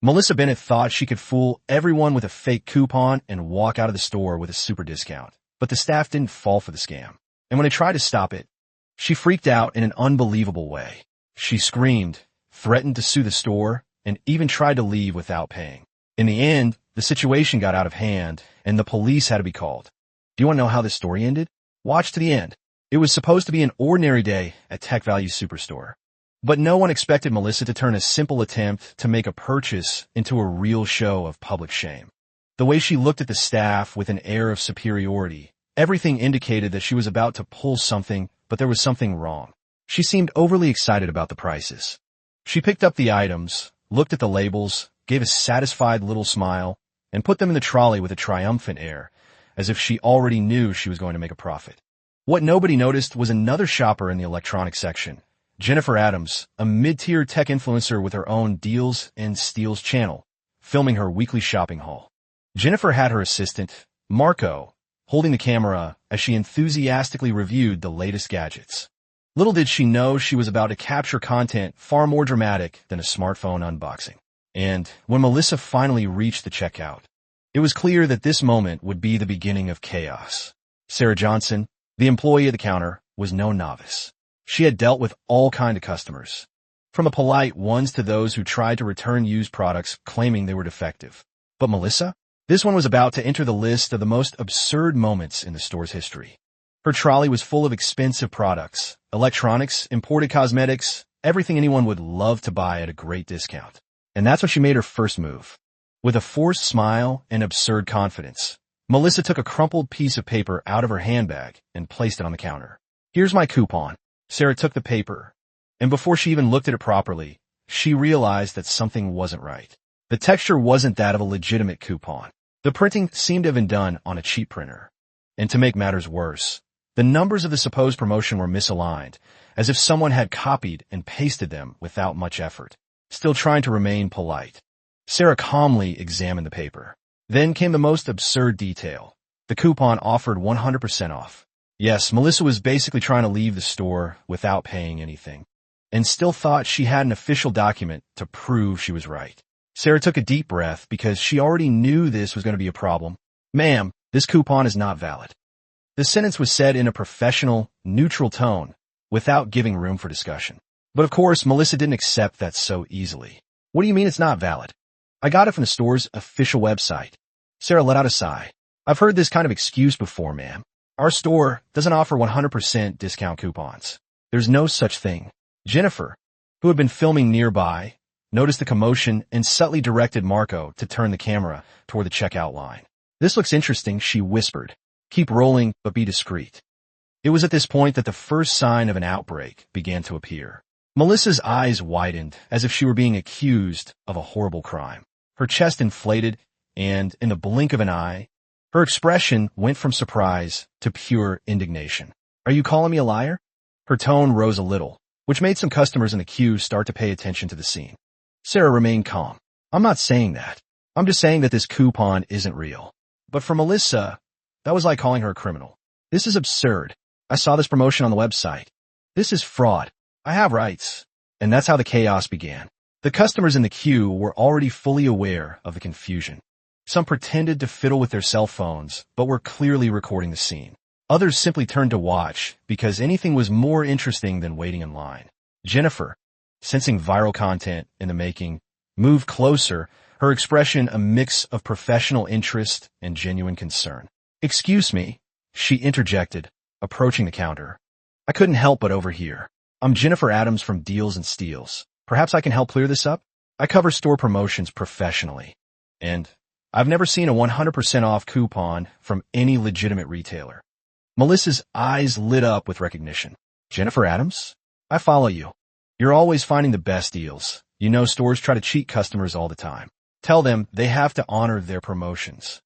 Melissa Bennett thought she could fool everyone with a fake coupon and walk out of the store with a super discount. But the staff didn't fall for the scam. And when they tried to stop it, she freaked out in an unbelievable way. She screamed, threatened to sue the store, and even tried to leave without paying. In the end, the situation got out of hand, and the police had to be called. Do you want to know how this story ended? Watch to the end. It was supposed to be an ordinary day at Tech Value Superstore. But no one expected Melissa to turn a simple attempt to make a purchase into a real show of public shame. The way she looked at the staff with an air of superiority, everything indicated that she was about to pull something, but there was something wrong. She seemed overly excited about the prices. She picked up the items, looked at the labels, gave a satisfied little smile, and put them in the trolley with a triumphant air, as if she already knew she was going to make a profit. What nobody noticed was another shopper in the electronics section, Jennifer Adams, a mid-tier tech influencer with her own Deals and Steals channel, filming her weekly shopping haul. Jennifer had her assistant, Marco, holding the camera as she enthusiastically reviewed the latest gadgets. Little did she know she was about to capture content far more dramatic than a smartphone unboxing. And when Melissa finally reached the checkout, it was clear that this moment would be the beginning of chaos. Sarah Johnson, the employee at the counter, was no novice. She had dealt with all kinds of customers, from the polite ones to those who tried to return used products claiming they were defective. But Melissa? This one was about to enter the list of the most absurd moments in the store's history. Her trolley was full of expensive products, electronics, imported cosmetics, everything anyone would love to buy at a great discount. And that's when she made her first move. With a forced smile and absurd confidence, Melissa took a crumpled piece of paper out of her handbag and placed it on the counter. Here's my coupon. Sarah took the paper, and before she even looked at it properly, she realized that something wasn't right. The texture wasn't that of a legitimate coupon. The printing seemed to have been done on a cheap printer. And to make matters worse, the numbers of the supposed promotion were misaligned, as if someone had copied and pasted them without much effort. Still trying to remain polite, Sarah calmly examined the paper. Then came the most absurd detail. The coupon offered 100% off. Yes, Melissa was basically trying to leave the store without paying anything, and still thought she had an official document to prove she was right. Sarah took a deep breath because she already knew this was going to be a problem. Ma'am, this coupon is not valid. The sentence was said in a professional, neutral tone, without giving room for discussion. But of course, Melissa didn't accept that so easily. What do you mean it's not valid? I got it from the store's official website. Sarah let out a sigh. I've heard this kind of excuse before, ma'am. Our store doesn't offer 100% discount coupons. There's no such thing. Jennifer, who had been filming nearby, noticed the commotion and subtly directed Marco to turn the camera toward the checkout line. This looks interesting, she whispered. Keep rolling, but be discreet. It was at this point that the first sign of an outbreak began to appear. Melissa's eyes widened as if she were being accused of a horrible crime. Her chest inflated, and in the blink of an eye, her expression went from surprise to pure indignation. Are you calling me a liar? Her tone rose a little, which made some customers in the queue start to pay attention to the scene. Sarah remained calm. I'm not saying that. I'm just saying that this coupon isn't real. But for Melissa, that was like calling her a criminal. This is absurd. I saw this promotion on the website. This is fraud. I have rights. And that's how the chaos began. The customers in the queue were already fully aware of the confusion. Some pretended to fiddle with their cell phones, but were clearly recording the scene. Others simply turned to watch because anything was more interesting than waiting in line. Jennifer, sensing viral content in the making, moved closer, her expression a mix of professional interest and genuine concern. Excuse me, she interjected, approaching the counter. I couldn't help but overhear. I'm Jennifer Adams from Deals and Steals. Perhaps I can help clear this up? I cover store promotions professionally, and I've never seen a 100% off coupon from any legitimate retailer. Melissa's eyes lit up with recognition. Jennifer Adams? I follow you. You're always finding the best deals. You know stores try to cheat customers all the time. Tell them they have to honor their promotions.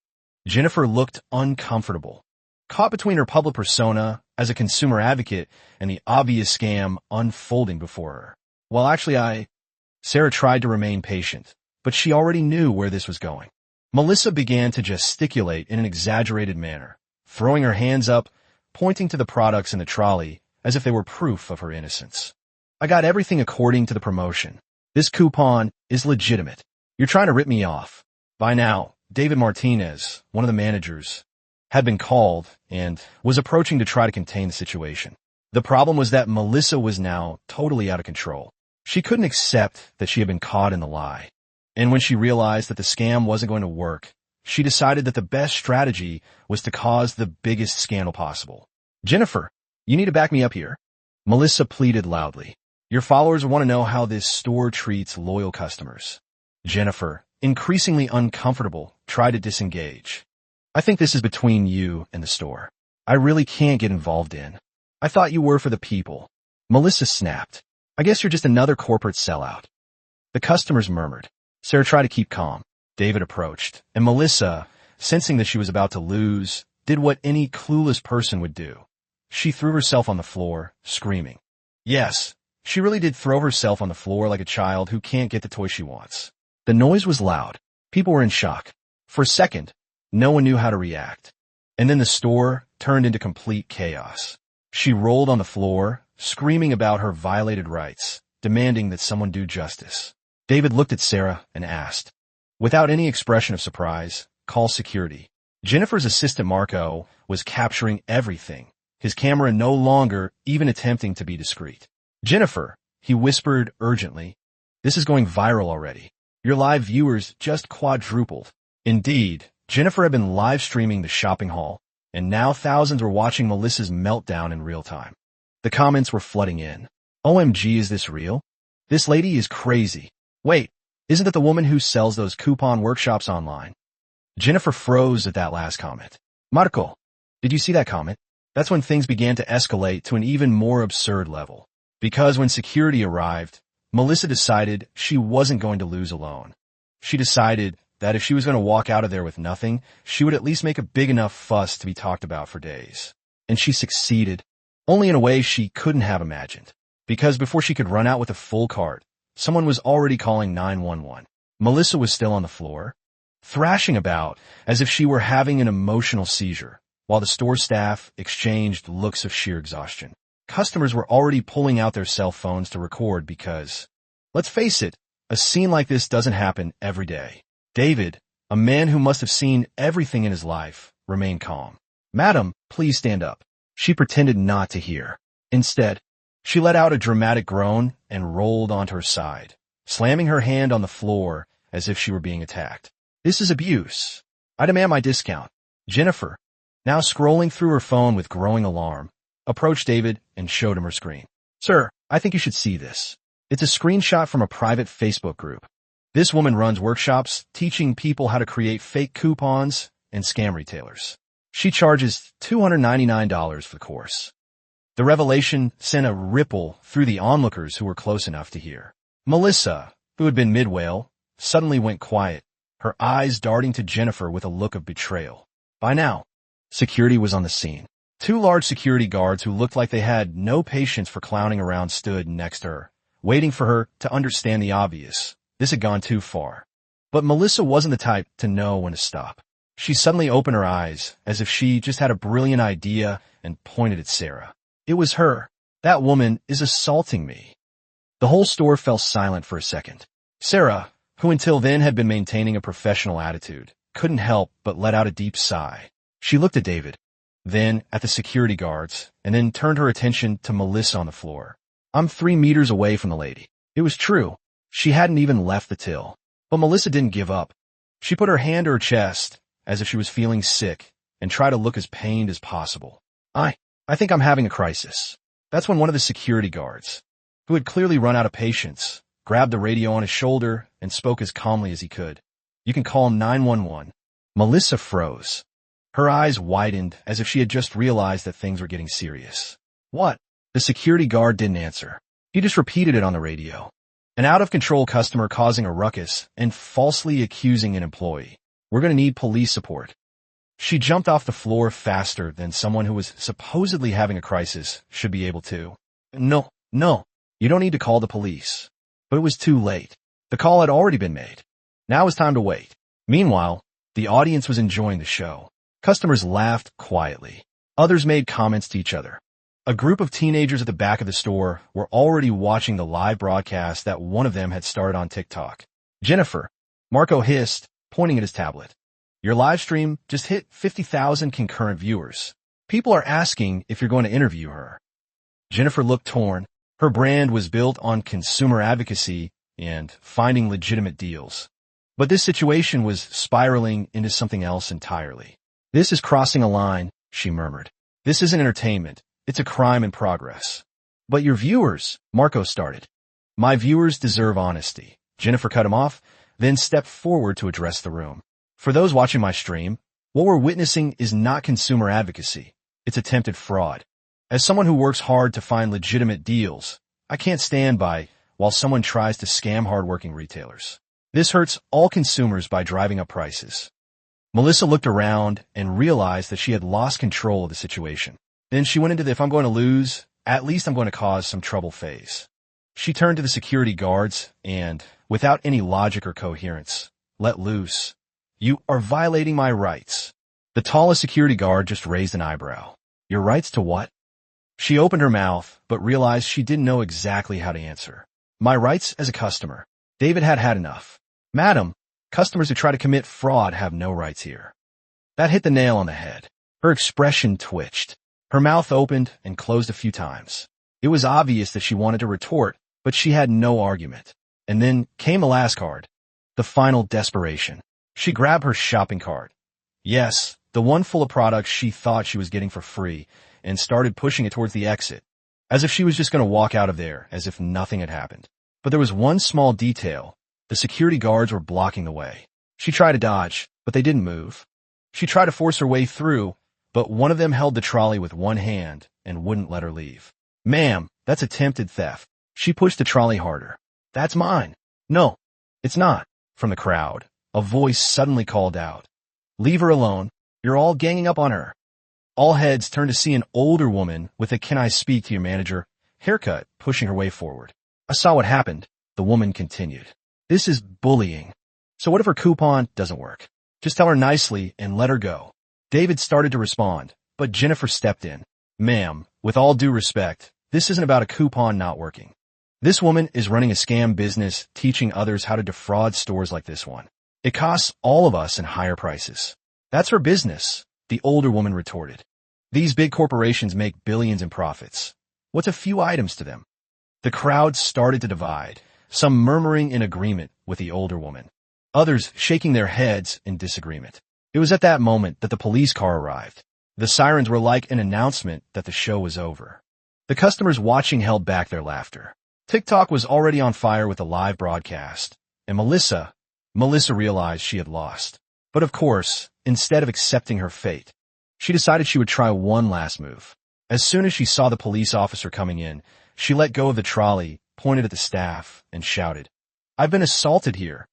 Jennifer looked uncomfortable, caught between her public persona as a consumer advocate and the obvious scam unfolding before her. Well, actually, Sarah tried to remain patient, but she already knew where this was going. Melissa began to gesticulate in an exaggerated manner, throwing her hands up, pointing to the products in the trolley as if they were proof of her innocence. I got everything according to the promotion. This coupon is legitimate. You're trying to rip me off. By now, David Martinez, one of the managers, had been called and was approaching to try to contain the situation. The problem was that Melissa was now totally out of control. She couldn't accept that she had been caught in the lie. And when she realized that the scam wasn't going to work, she decided that the best strategy was to cause the biggest scandal possible. Jennifer, you need to back me up here. Melissa pleaded loudly. Your followers want to know how this store treats loyal customers. Jennifer, increasingly uncomfortable, tried to disengage. I think this is between you and the store. I really can't get involved in. I thought you were for the people. Melissa snapped. I guess you're just another corporate sellout. The customers murmured. Sarah tried to keep calm. David approached, and Melissa, sensing that she was about to lose, did what any clueless person would do. She threw herself on the floor, screaming. Yes, she really did throw herself on the floor like a child who can't get the toy she wants. The noise was loud. People were in shock. For a second, no one knew how to react. And then the store turned into complete chaos. She rolled on the floor, screaming about her violated rights, demanding that someone do justice. David looked at Sarah and asked, without any expression of surprise, call security. Jennifer's assistant Marco was capturing everything, his camera no longer even attempting to be discreet. Jennifer, he whispered urgently, this is going viral already. Your live viewers just quadrupled. Indeed, Jennifer had been live streaming the shopping haul, and now thousands were watching Melissa's meltdown in real time. The comments were flooding in. OMG, is this real? This lady is crazy. Wait, isn't that the woman who sells those coupon workshops online? Jennifer froze at that last comment. Marco, did you see that comment? That's when things began to escalate to an even more absurd level. Because when security arrived, Melissa decided she wasn't going to lose alone. She decided that if she was going to walk out of there with nothing, she would at least make a big enough fuss to be talked about for days. And she succeeded, only in a way she couldn't have imagined. Because before she could run out with a full cart, someone was already calling 911. Melissa was still on the floor, thrashing about as if she were having an emotional seizure, while the store staff exchanged looks of sheer exhaustion. Customers were already pulling out their cell phones to record because, let's face it, a scene like this doesn't happen every day. David, a man who must have seen everything in his life, remained calm. Madam, please stand up. She pretended not to hear. Instead, she let out a dramatic groan and rolled onto her side, slamming her hand on the floor as if she were being attacked. This is abuse. I demand my discount. Jennifer, now scrolling through her phone with growing alarm, approached David and showed him her screen. Sir, I think you should see this. It's a screenshot from a private Facebook group. This woman runs workshops teaching people how to create fake coupons and scam retailers. She charges $299 for the course. The revelation sent a ripple through the onlookers who were close enough to hear. Melissa, who had been mid-wail, suddenly went quiet, her eyes darting to Jennifer with a look of betrayal. By now, security was on the scene. 2 large security guards who looked like they had no patience for clowning around stood next to her, waiting for her to understand the obvious. This had gone too far. But Melissa wasn't the type to know when to stop. She suddenly opened her eyes as if she just had a brilliant idea and pointed at Sarah. It was her. That woman is assaulting me. The whole store fell silent for a second. Sarah, who until then had been maintaining a professional attitude, couldn't help but let out a deep sigh. She looked at David, then at the security guards, and then turned her attention to Melissa on the floor. I'm 3 meters away from the lady. It was true. She hadn't even left the till. But Melissa didn't give up. She put her hand to her chest, as if she was feeling sick, and tried to look as pained as possible. I think I'm having a crisis. That's when one of the security guards, who had clearly run out of patience, grabbed the radio on his shoulder and spoke as calmly as he could. You can call 911. Melissa froze. Her eyes widened as if she had just realized that things were getting serious. What? The security guard didn't answer. He just repeated it on the radio. An out-of-control customer causing a ruckus and falsely accusing an employee. We're going to need police support. She jumped off the floor faster than someone who was supposedly having a crisis should be able to. No, you don't need to call the police. But it was too late. The call had already been made. Now it was time to wait. Meanwhile, the audience was enjoying the show. Customers laughed quietly. Others made comments to each other. A group of teenagers at the back of the store were already watching the live broadcast that one of them had started on TikTok. Jennifer, Marco hissed, pointing at his tablet. Your live stream just hit 50,000 concurrent viewers. People are asking if you're going to interview her. Jennifer looked torn. Her brand was built on consumer advocacy and finding legitimate deals. But this situation was spiraling into something else entirely. This is crossing a line, she murmured. This isn't entertainment. It's a crime in progress. But your viewers, Marco started. My viewers deserve honesty. Jennifer cut him off, then stepped forward to address the room. For those watching my stream, what we're witnessing is not consumer advocacy. It's attempted fraud. As someone who works hard to find legitimate deals, I can't stand by while someone tries to scam hardworking retailers. This hurts all consumers by driving up prices. Melissa looked around and realized that she had lost control of the situation. Then she went into the if I'm going to lose, at least I'm going to cause some trouble phase. She turned to the security guards and, without any logic or coherence, let loose. You are violating my rights. The tallest security guard just raised an eyebrow. Your rights to what? She opened her mouth, but realized she didn't know exactly how to answer. My rights as a customer. David had enough. Madam, customers who try to commit fraud have no rights here. That hit the nail on the head. Her expression twitched. Her mouth opened and closed a few times. It was obvious that she wanted to retort, but she had no argument. And then came the last card. The final desperation. She grabbed her shopping cart. Yes, the one full of products she thought she was getting for free, and started pushing it towards the exit, as if she was just going to walk out of there, as if nothing had happened. But there was one small detail. The security guards were blocking the way. She tried to dodge, but they didn't move. She tried to force her way through, but one of them held the trolley with one hand and wouldn't let her leave. Ma'am, that's attempted theft. She pushed the trolley harder. That's mine. No, it's not. From the crowd, a voice suddenly called out. Leave her alone. You're all ganging up on her. All heads turned to see an older woman with a "Can I speak to your manager?" haircut pushing her way forward. I saw what happened, the woman continued. This is bullying. So what if her coupon doesn't work? Just tell her nicely and let her go. David started to respond, but Jennifer stepped in. Ma'am, with all due respect, this isn't about a coupon not working. This woman is running a scam business, teaching others how to defraud stores like this one. It costs all of us in higher prices. That's her business, the older woman retorted. These big corporations make billions in profits. What's a few items to them? The crowd started to divide, some murmuring in agreement with the older woman, others shaking their heads in disagreement. It was at that moment that the police car arrived. The sirens were like an announcement that the show was over. The customers watching held back their laughter. TikTok was already on fire with the live broadcast, and Melissa realized she had lost. But of course, instead of accepting her fate, she decided she would try one last move. As soon as she saw the police officer coming in, she let go of the trolley, pointed at the staff, and shouted, I've been assaulted here.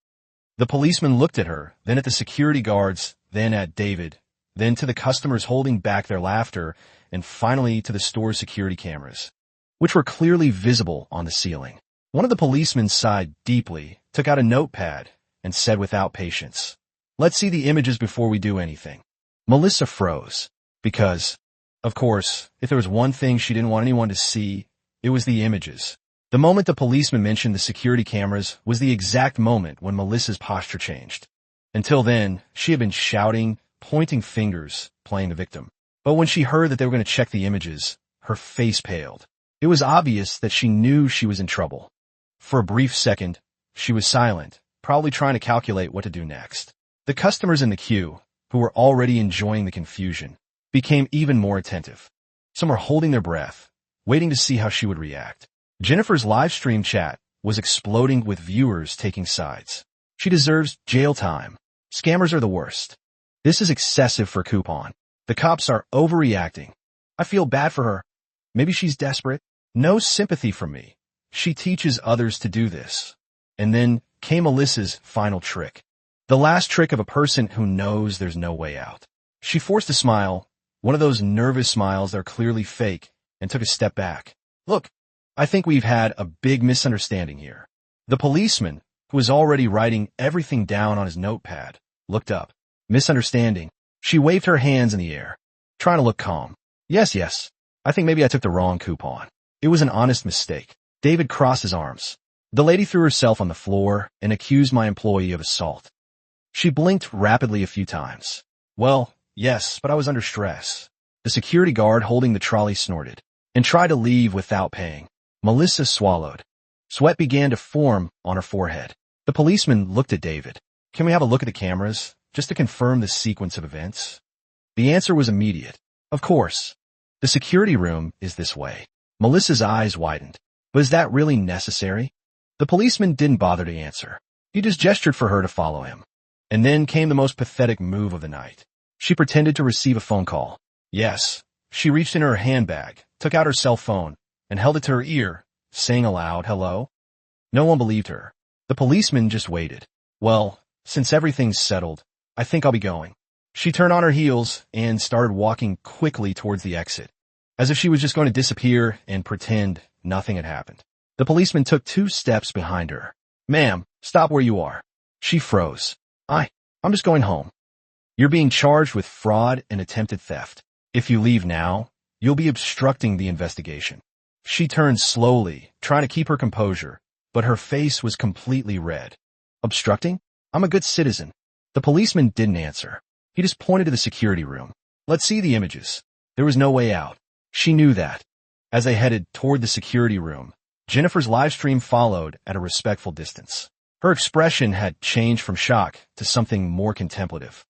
The policeman looked at her, then at the security guards, then at David, then to the customers holding back their laughter, and finally to the store's security cameras, which were clearly visible on the ceiling. One of the policemen sighed deeply, took out a notepad, and said without patience, Let's see the images before we do anything. Melissa froze, because, of course, if there was one thing she didn't want anyone to see, it was the images. The moment the policeman mentioned the security cameras was the exact moment when Melissa's posture changed. Until then, she had been shouting, pointing fingers, playing the victim. But when she heard that they were going to check the images, her face paled. It was obvious that she knew she was in trouble. For a brief second, she was silent, probably trying to calculate what to do next. The customers in the queue, who were already enjoying the confusion, became even more attentive. Some were holding their breath, waiting to see how she would react. Jennifer's live stream chat was exploding with viewers taking sides. She deserves jail time. Scammers are the worst. This is excessive for Coupon. The cops are overreacting. I feel bad for her. Maybe she's desperate. No sympathy from me. She teaches others to do this. And then came Alyssa's final trick. The last trick of a person who knows there's no way out. She forced a smile, one of those nervous smiles that are clearly fake, and took a step back. Look, I think we've had a big misunderstanding here. The policeman, who was already writing everything down on his notepad, looked up. Misunderstanding. She waved her hands in the air, trying to look calm. Yes. I think maybe I took the wrong coupon. It was an honest mistake. David crossed his arms. The lady threw herself on the floor and accused my employee of assault. She blinked rapidly a few times. Well, yes, but I was under stress. The security guard holding the trolley snorted and tried to leave without paying. Melissa swallowed. Sweat began to form on her forehead. The policeman looked at David. Can we have a look at the cameras, just to confirm the sequence of events? The answer was immediate. Of course. The security room is this way. Melissa's eyes widened. But is that really necessary? The policeman didn't bother to answer. He just gestured for her to follow him. And then came the most pathetic move of the night. She pretended to receive a phone call. Yes. She reached in her handbag, took out her cell phone, and held it to her ear, saying aloud, "Hello?" No one believed her. The policeman just waited. Well, since everything's settled, I think I'll be going. She turned on her heels and started walking quickly towards the exit, as if she was just going to disappear and pretend nothing had happened. The policeman took 2 steps behind her. Ma'am, stop where you are. She froze. I'm just going home. You're being charged with fraud and attempted theft. If you leave now, you'll be obstructing the investigation. She turned slowly, trying to keep her composure, but her face was completely red. Obstructing? I'm a good citizen. The policeman didn't answer. He just pointed to the security room. Let's see the images. There was no way out. She knew that. As they headed toward the security room, Jennifer's live stream followed at a respectful distance. Her expression had changed from shock to something more contemplative.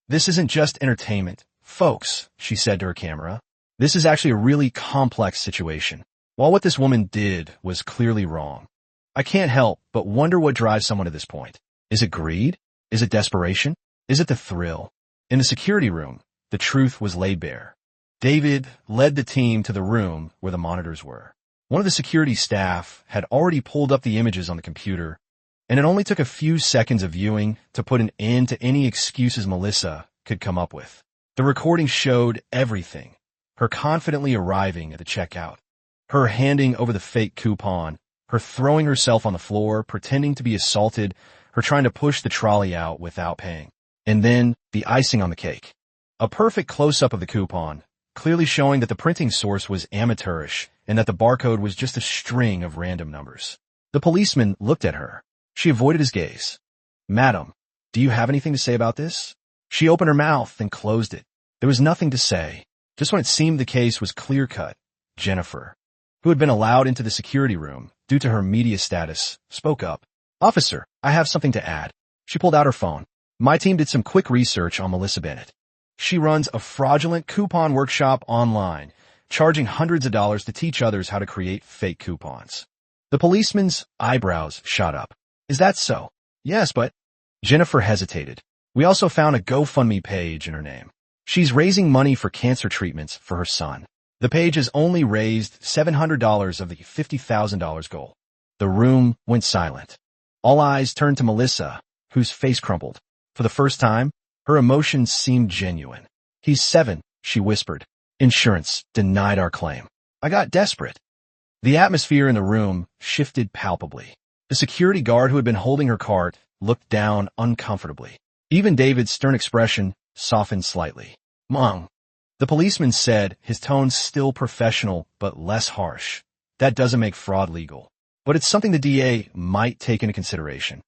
This isn't just entertainment, folks, she said to her camera. This is actually a really complex situation. While what this woman did was clearly wrong, I can't help but wonder what drives someone to this point. Is it greed? Is it desperation? Is it the thrill? In the security room, the truth was laid bare. David led the team to the room where the monitors were. One of the security staff had already pulled up the images on the computer, and it only took a few seconds of viewing to put an end to any excuses Melissa could come up with. The recording showed everything. Her confidently arriving at the checkout, her handing over the fake coupon, her throwing herself on the floor, pretending to be assaulted, her trying to push the trolley out without paying. And then the icing on the cake. A perfect close-up of the coupon, clearly showing that the printing source was amateurish and that the barcode was just a string of random numbers. The policeman looked at her. She avoided his gaze. Madam, do you have anything to say about this? She opened her mouth and closed it. There was nothing to say. Just when it seemed the case was clear-cut, Jennifer, who had been allowed into the security room due to her media status, spoke up. Officer, I have something to add. She pulled out her phone. My team did some quick research on Melissa Bennett. She runs a fraudulent coupon workshop online, charging hundreds of dollars to teach others how to create fake coupons. The policeman's eyebrows shot up. Is that so? Yes, but... Jennifer hesitated. We also found a GoFundMe page in her name. She's raising money for cancer treatments for her son. The page has only raised $700 of the $50,000 goal. The room went silent. All eyes turned to Melissa, whose face crumpled. For the first time, her emotions seemed genuine. He's 7, she whispered. Insurance denied our claim. I got desperate. The atmosphere in the room shifted palpably. The security guard who had been holding her cart looked down uncomfortably. Even David's stern expression softened slightly. Mom. The policeman said, his tone still professional but less harsh. That doesn't make fraud legal, but it's something the DA might take into consideration.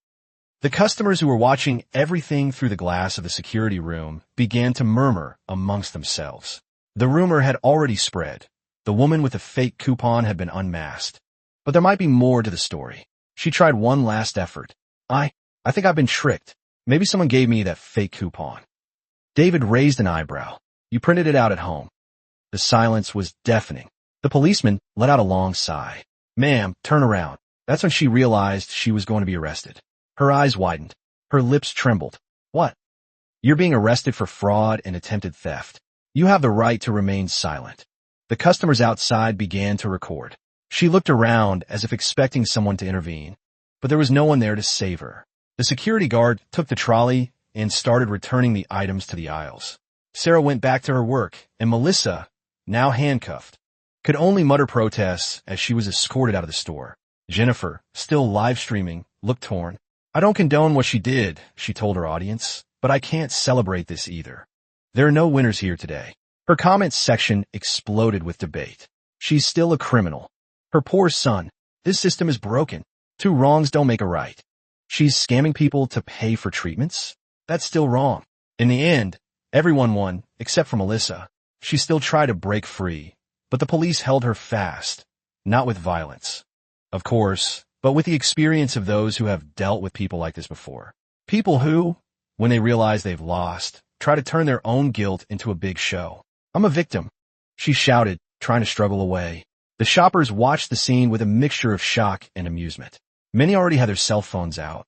The customers who were watching everything through the glass of the security room began to murmur amongst themselves. The rumor had already spread. The woman with the fake coupon had been unmasked. But there might be more to the story. She tried one last effort. I think I've been tricked. Maybe someone gave me that fake coupon. David raised an eyebrow. You printed it out at home. The silence was deafening. The policeman let out a long sigh. Ma'am, turn around. That's when she realized she was going to be arrested. Her eyes widened. Her lips trembled. What? You're being arrested for fraud and attempted theft. You have the right to remain silent. The customers outside began to record. She looked around as if expecting someone to intervene, but there was no one there to save her. The security guard took the trolley and started returning the items to the aisles. Sarah went back to her work, and Melissa, now handcuffed, could only mutter protests as she was escorted out of the store. Jennifer, still live streaming, looked torn. I don't condone what she did, she told her audience, but I can't celebrate this either. There are no winners here today. Her comments section exploded with debate. She's still a criminal. Her poor son. This system is broken. Two wrongs don't make a right. She's scamming people to pay for treatments? That's still wrong. In the end, everyone won, except for Melissa. She still tried to break free, but the police held her fast, not with violence, of course, but with the experience of those who have dealt with people like this before. People who, when they realize they've lost, try to turn their own guilt into a big show. I'm a victim, she shouted, trying to struggle away. The shoppers watched the scene with a mixture of shock and amusement. Many already had their cell phones out,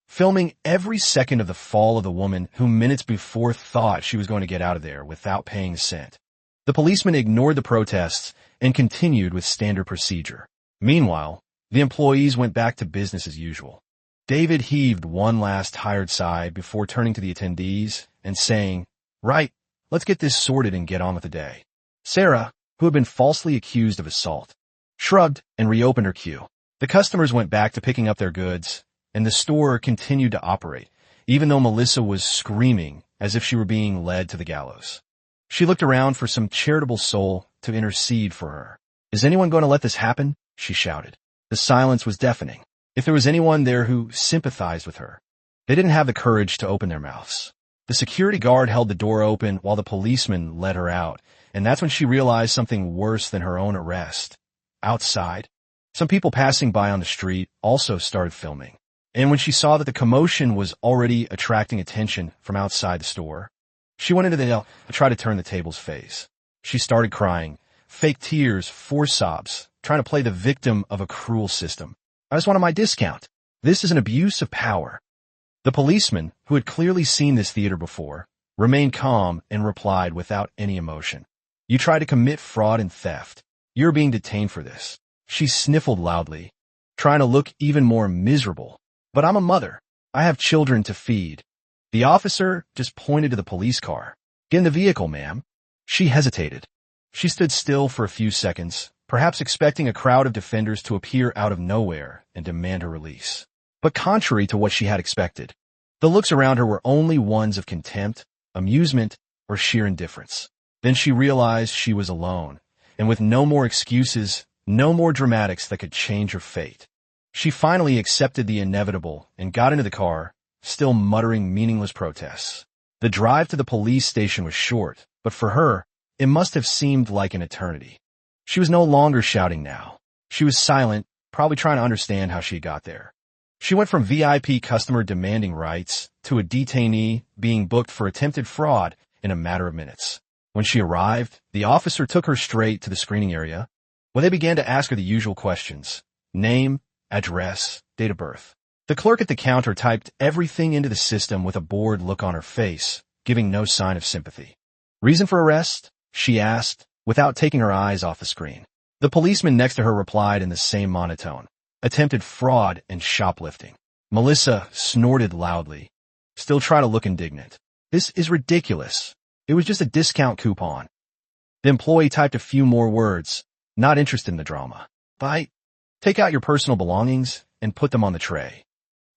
filming every second of the fall of the woman who minutes before thought she was going to get out of there without paying a cent. The policeman ignored the protests and continued with standard procedure. Meanwhile, the employees went back to business as usual. David heaved one last tired sigh before turning to the attendees and saying, "Right, let's get this sorted and get on with the day." Sarah, who had been falsely accused of assault, shrugged and reopened her queue. The customers went back to picking up their goods, and the store continued to operate, even though Melissa was screaming as if she were being led to the gallows. She looked around for some charitable soul to intercede for her. "Is anyone going to let this happen?" she shouted. The silence was deafening. If there was anyone there who sympathized with her, they didn't have the courage to open their mouths. The security guard held the door open while the policeman led her out, and that's when she realized something worse than her own arrest. Outside, some people passing by on the street also started filming. And when she saw that the commotion was already attracting attention from outside the store, she went into the aisle to try to turn the table's face. She started crying, fake tears, forced sobs, trying to play the victim of a cruel system. "I just wanted my discount. This is an abuse of power." The policeman, who had clearly seen this theater before, remained calm and replied without any emotion. "You tried to commit fraud and theft. You're being detained for this." She sniffled loudly, trying to look even more miserable. "But I'm a mother. I have children to feed." The officer just pointed to the police car. "Get in the vehicle, ma'am." She hesitated. She stood still for a few seconds, perhaps expecting a crowd of defenders to appear out of nowhere and demand her release. But contrary to what she had expected, the looks around her were only ones of contempt, amusement, or sheer indifference. Then she realized she was alone, and with no more excuses, no more dramatics that could change her fate. She finally accepted the inevitable and got into the car, still muttering meaningless protests. The drive to the police station was short, but for her, it must have seemed like an eternity. She was no longer shouting now. She was silent, probably trying to understand how she got there. She went from VIP customer demanding rights to a detainee being booked for attempted fraud in a matter of minutes. When she arrived, the officer took her straight to the screening area, where they began to ask her the usual questions: name, address, date of birth. The clerk at the counter typed everything into the system with a bored look on her face, giving no sign of sympathy. "Reason for arrest?" she asked, without taking her eyes off the screen. The policeman next to her replied in the same monotone: "Attempted fraud and shoplifting." Melissa snorted loudly, still trying to look indignant. "This is ridiculous. It was just a discount coupon." The employee typed a few more words, not interested in the drama. "Take out your personal belongings and put them on the tray."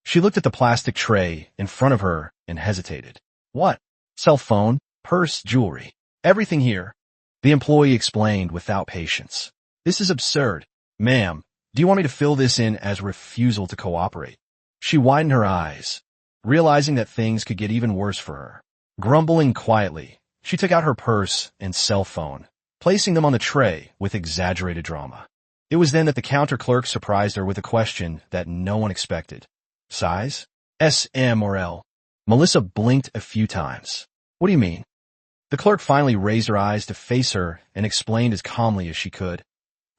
She looked at the plastic tray in front of her and hesitated. "What?" "Cell phone, purse, jewelry. Everything here," the employee explained without patience. "This is absurd. Ma'am, do you want me to fill this in as refusal to cooperate?" She widened her eyes, realizing that things could get even worse for her. Grumbling quietly, she took out her purse and cell phone, placing them on the tray with exaggerated drama. It was then that the counter clerk surprised her with a question that no one expected. "Size? S, M, or L?" Melissa blinked a few times. "What do you mean?" The clerk finally raised her eyes to face her and explained as calmly as she could.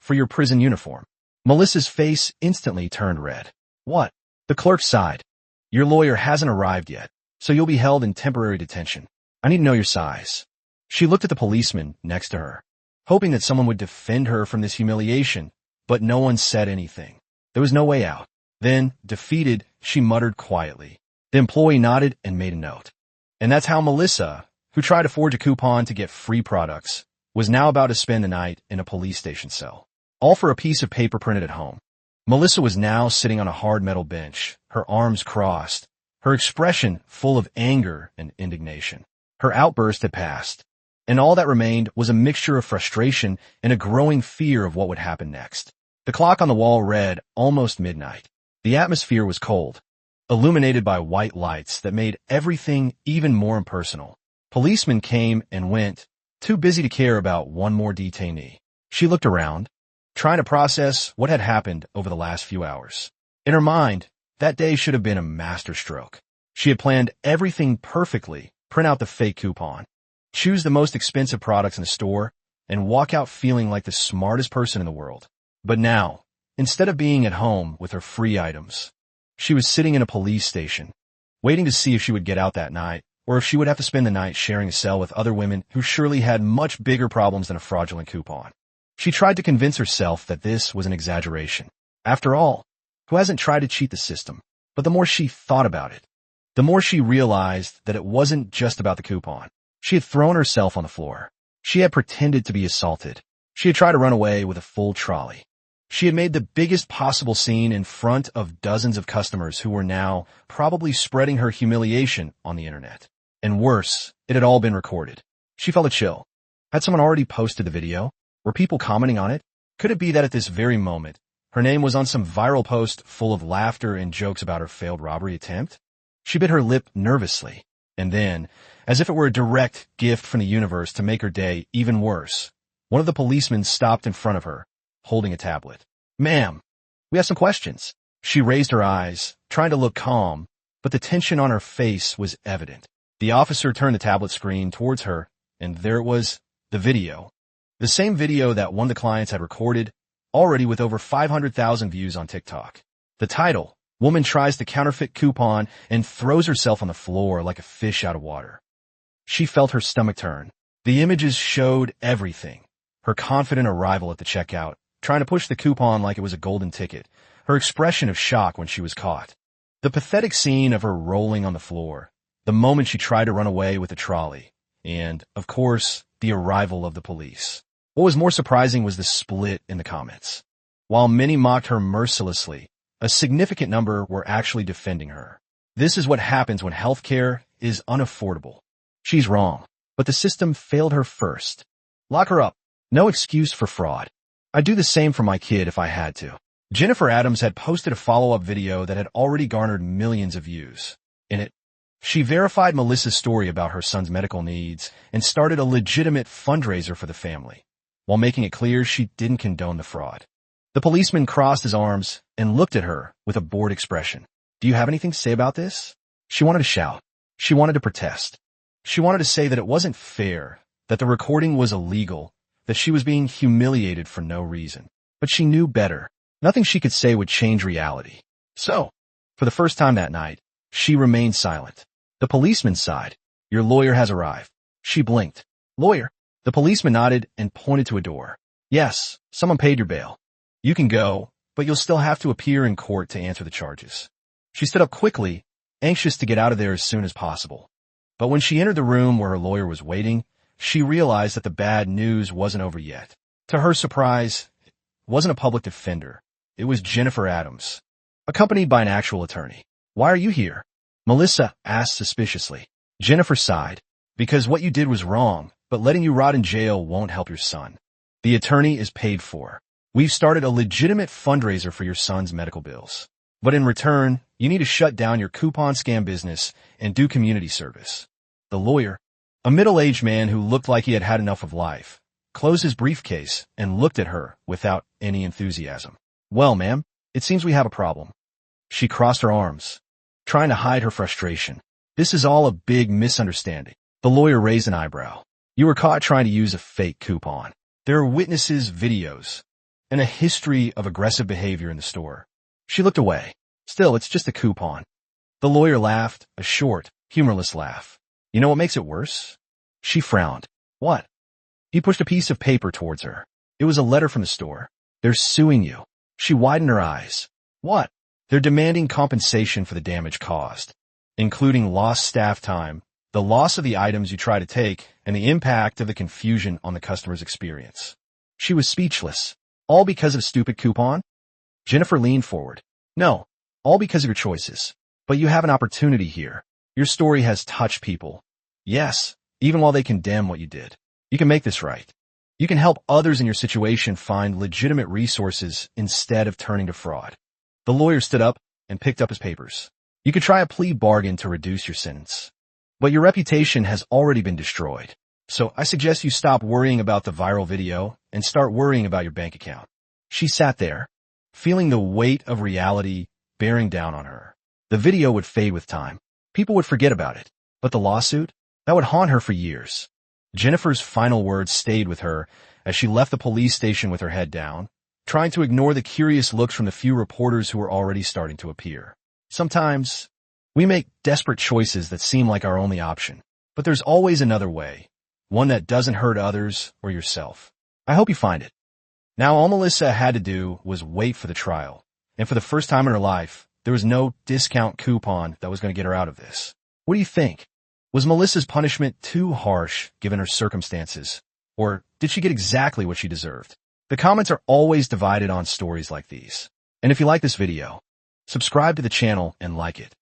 "For your prison uniform." Melissa's face instantly turned red. "What?" The clerk sighed. "Your lawyer hasn't arrived yet, so you'll be held in temporary detention. I need to know your size." She looked at the policeman next to her, hoping that someone would defend her from this humiliation, but no one said anything. There was no way out. Then, defeated, she muttered quietly. The employee nodded and made a note. And that's how Melissa, who tried to forge a coupon to get free products, was now about to spend the night in a police station cell. All for a piece of paper printed at home. Melissa was now sitting on a hard metal bench, her arms crossed, her expression full of anger and indignation. Her outburst had passed, and all that remained was a mixture of frustration and a growing fear of what would happen next. The clock on the wall read almost midnight. The atmosphere was cold, illuminated by white lights that made everything even more impersonal. Policemen came and went, too busy to care about one more detainee. She looked around, trying to process what had happened over the last few hours. In her mind, that day should have been a masterstroke. She had planned everything perfectly: print out the fake coupon, choose the most expensive products in the store, and walk out feeling like the smartest person in the world. But now, instead of being at home with her free items, she was sitting in a police station, waiting to see if she would get out that night, or if she would have to spend the night sharing a cell with other women who surely had much bigger problems than a fraudulent coupon. She tried to convince herself that this was an exaggeration. After all, who hasn't tried to cheat the system? But the more she thought about it, the more she realized that it wasn't just about the coupon. She had thrown herself on the floor. She had pretended to be assaulted. She had tried to run away with a full trolley. She had made the biggest possible scene in front of dozens of customers who were now probably spreading her humiliation on the internet. And worse, it had all been recorded. She felt a chill. Had someone already posted the video? Were people commenting on it? Could it be that at this very moment, her name was on some viral post full of laughter and jokes about her failed robbery attempt? She bit her lip nervously, and then, as if it were a direct gift from the universe to make her day even worse, one of the policemen stopped in front of her, holding a tablet. "Ma'am, we have some questions." She raised her eyes, trying to look calm, but the tension on her face was evident. The officer turned the tablet screen towards her, and there it was, the video. The same video that one of the clients had recorded, already with over 500,000 views on TikTok. The title: Woman tries to counterfeit coupon and throws herself on the floor like a fish out of water. She felt her stomach turn. The images showed everything. Her confident arrival at the checkout, trying to push the coupon like it was a golden ticket. Her expression of shock when she was caught. The pathetic scene of her rolling on the floor. The moment she tried to run away with the trolley. And, of course, the arrival of the police. What was more surprising was the split in the comments. While many mocked her mercilessly, a significant number were actually defending her. This is what happens when healthcare is unaffordable. She's wrong, but the system failed her first. Lock her up. No excuse for fraud. I'd do the same for my kid if I had to. Jennifer Adams had posted a follow-up video that had already garnered millions of views. In it, she verified Melissa's story about her son's medical needs and started a legitimate fundraiser for the family, while making it clear she didn't condone the fraud. The policeman crossed his arms and looked at her with a bored expression. "Do you have anything to say about this?" She wanted to shout. She wanted to protest. She wanted to say that it wasn't fair, that the recording was illegal, that she was being humiliated for no reason. But she knew better. Nothing she could say would change reality. So, for the first time that night, she remained silent. The policeman sighed. "Your lawyer has arrived." She blinked. "Lawyer?" The policeman nodded and pointed to a door. "Yes, someone paid your bail. You can go, but you'll still have to appear in court to answer the charges." She stood up quickly, anxious to get out of there as soon as possible. But when she entered the room where her lawyer was waiting, she realized that the bad news wasn't over yet. To her surprise, it wasn't a public defender. It was Jennifer Adams, accompanied by an actual attorney. "Why are you here?" Melissa asked suspiciously. Jennifer sighed. "Because what you did was wrong, but letting you rot in jail won't help your son. The attorney is paid for. We've started a legitimate fundraiser for your son's medical bills. But in return, you need to shut down your coupon scam business and do community service." The lawyer, a middle-aged man who looked like he had had enough of life, closed his briefcase and looked at her without any enthusiasm. "Well, ma'am, it seems we have a problem." She crossed her arms, trying to hide her frustration. "This is all a big misunderstanding." The lawyer raised an eyebrow. "You were caught trying to use a fake coupon. There are witnesses' videos, and a history of aggressive behavior in the store." She looked away. "Still, it's just a coupon." The lawyer laughed, a short, humorless laugh. "You know what makes it worse?" She frowned. "What?" He pushed a piece of paper towards her. It was a letter from the store. "They're suing you." She widened her eyes. "What?" "They're demanding compensation for the damage caused, including lost staff time, the loss of the items you try to take, and the impact of the confusion on the customer's experience." She was speechless. "All because of a stupid coupon?" Jennifer leaned forward. "No, all because of your choices. But you have an opportunity here. Your story has touched people. Yes, even while they condemn what you did. You can make this right. You can help others in your situation find legitimate resources instead of turning to fraud." The lawyer stood up, and picked up his papers. You could try a plea bargain to reduce your sentence. But your reputation has already been destroyed. So I suggest you stop worrying about the viral video and start worrying about your bank account. She sat there, feeling the weight of reality bearing down on her. The video would fade with time. People would forget about it. But the lawsuit? That would haunt her for years. Jennifer's final words stayed with her as she left the police station with her head down, trying to ignore the curious looks from the few reporters who were already starting to appear. Sometimes, we make desperate choices that seem like our only option. But there's always another way, one that doesn't hurt others or yourself. I hope you find it. Now, all Melissa had to do was wait for the trial. And for the first time in her life, there was no discount coupon that was going to get her out of this. What do you think? Was Melissa's punishment too harsh given her circumstances? Or did she get exactly what she deserved? The comments are always divided on stories like these. And if you like this video, subscribe to the channel and like it.